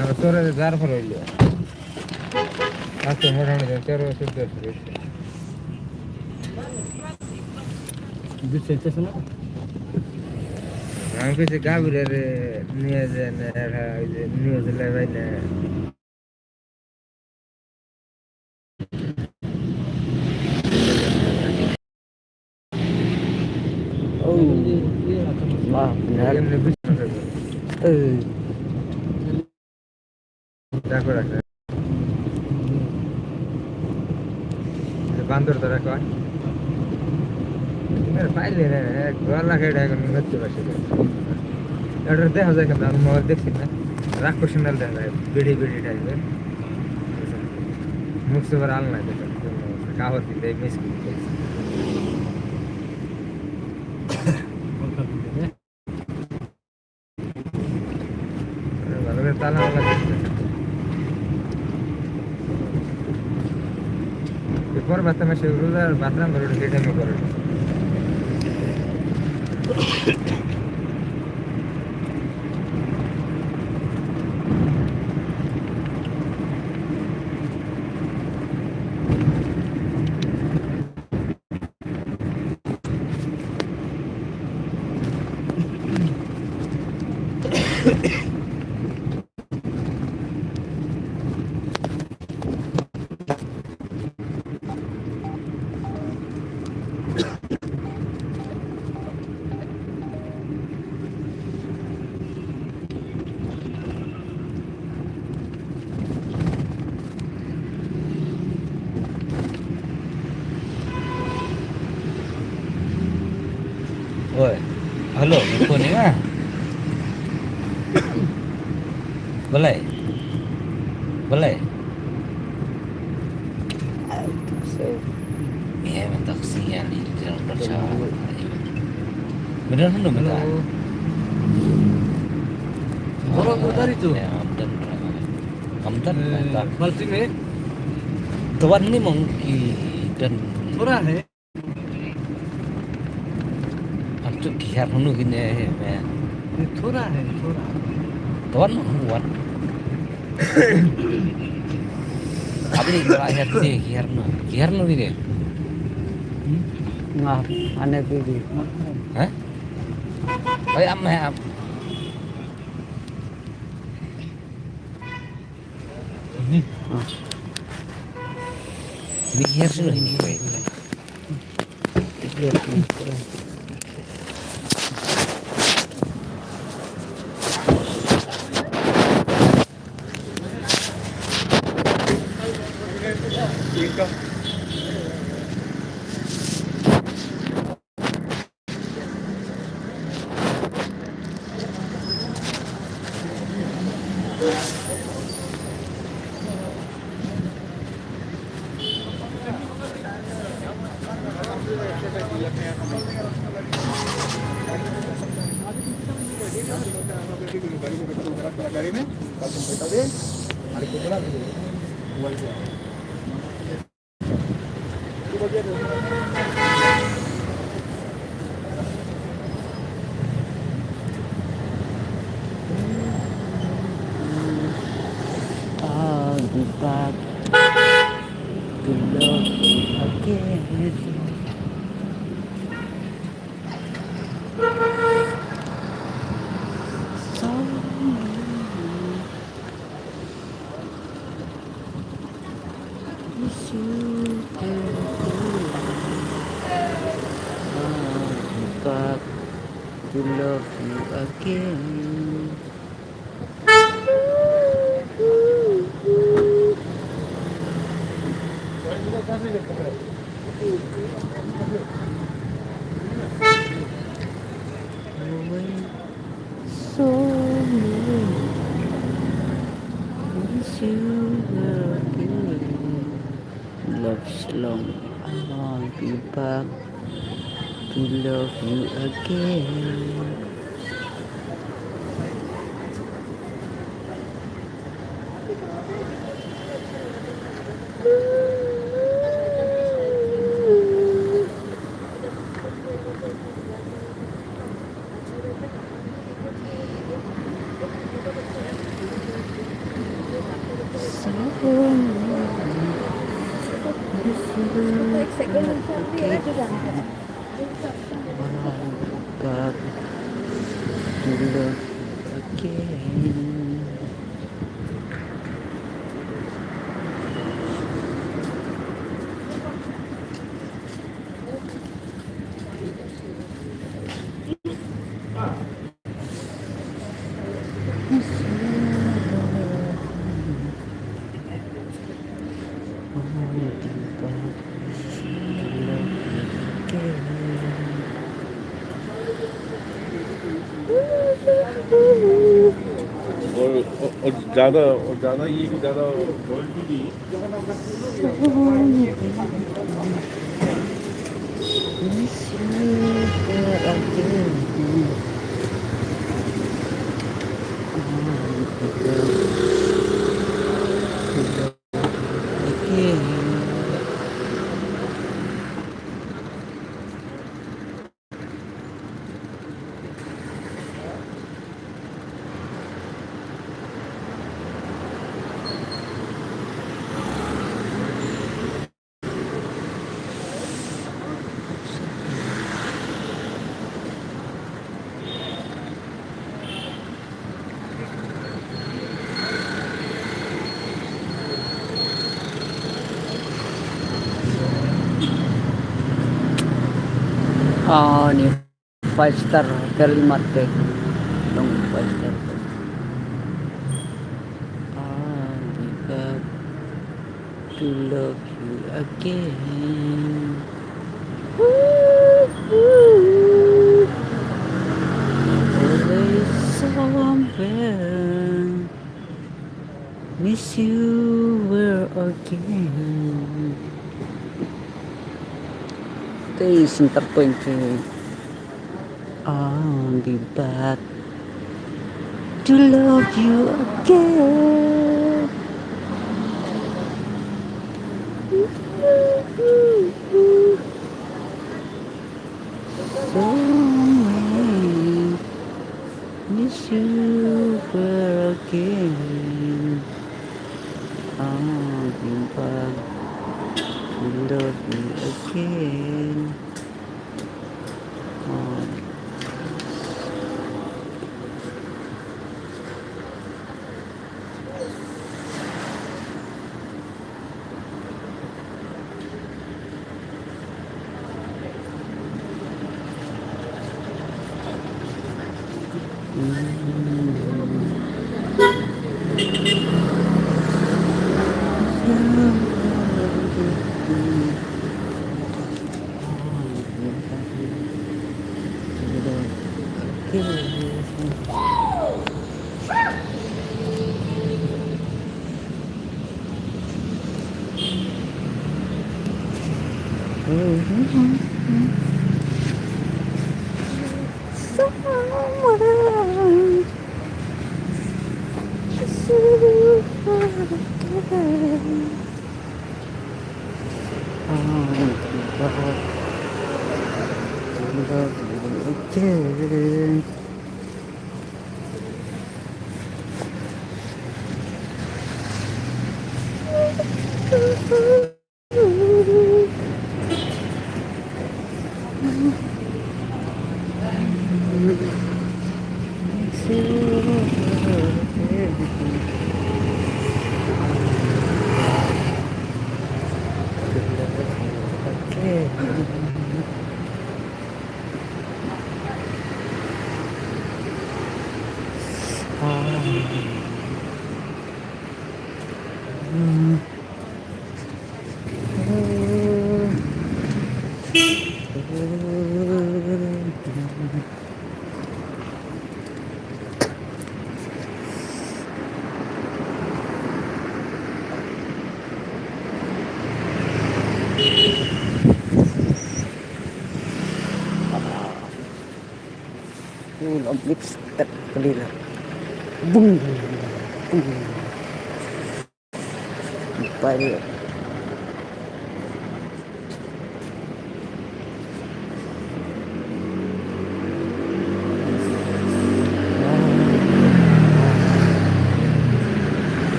আর তোরে যার পর হইল আজকে মোটামুটি 13-14 হয়েছে দুধ চাইতেছে না আমি কিছু গাভীরে নিয়ে যায় না ওই যে নিয়ে চলে ভাই না ও বাহ এমনি বিছানা থাকবে এই দেখো রাখা বান্দর ধরা কয় পাইলে রে গলা কেটে এখন নড়তে পারছে এটা দেখা যায় কিন্তু আমি মোবাইল দেখছি না রাক্ষসনাল দেখা যায় বেড়ি বেড়ি টাইপের মুখ से बाहर आलना है कावत दिले मिस की ভালো করে তালা লাগা এরপর বাথরুমে সে রোজার বাথরুম করে কেটে মে করে Oi, halo, phone ni mah. Boleh? Boleh? Ya, mentak sial ni dalam percaya. Benar kan benar? Orang udah itu. Ya, Amdan tak. बाल्टी में Tuan ni mungkin dan थोड़ा है tu kiar hunu gini ये थोड़ा है थोड़ा tuan buat. Apa ni rakyat ni kiar nu gini. nggak aneh begini Hah? Oh ya am. Ni kiar sunu ini baik. I'll be back to love you again. So miss you, I'll be back to love you again. So miss you again. Love Shalom. I'll be back to love you again. Back to love again. और ज़्यादा ये कि ज़्यादा world भी नहीं Miss you again. Ni 5 star Perli Marte dong 5 star. I'll be back to love you again. Always somewhere. Miss you where again. Ito yung center point ko. I'll be back to love you again. Somewhere, miss you where again. I'll be back to love you again. Again. Mix step kalila. Boom. Boom. Pilot.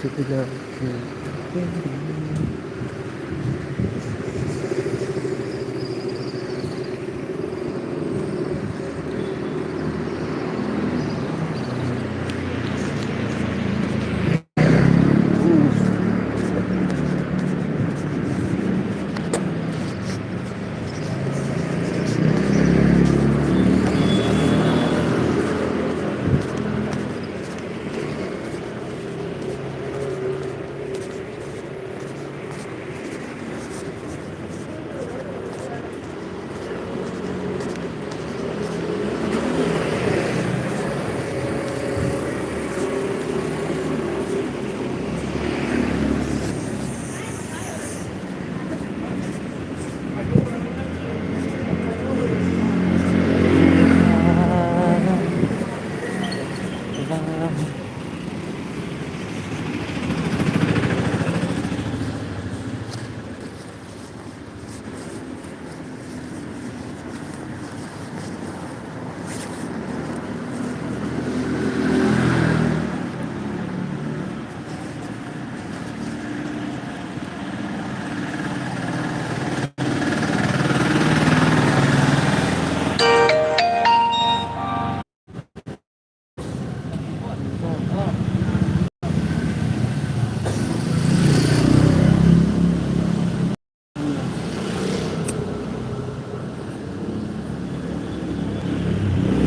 Tidak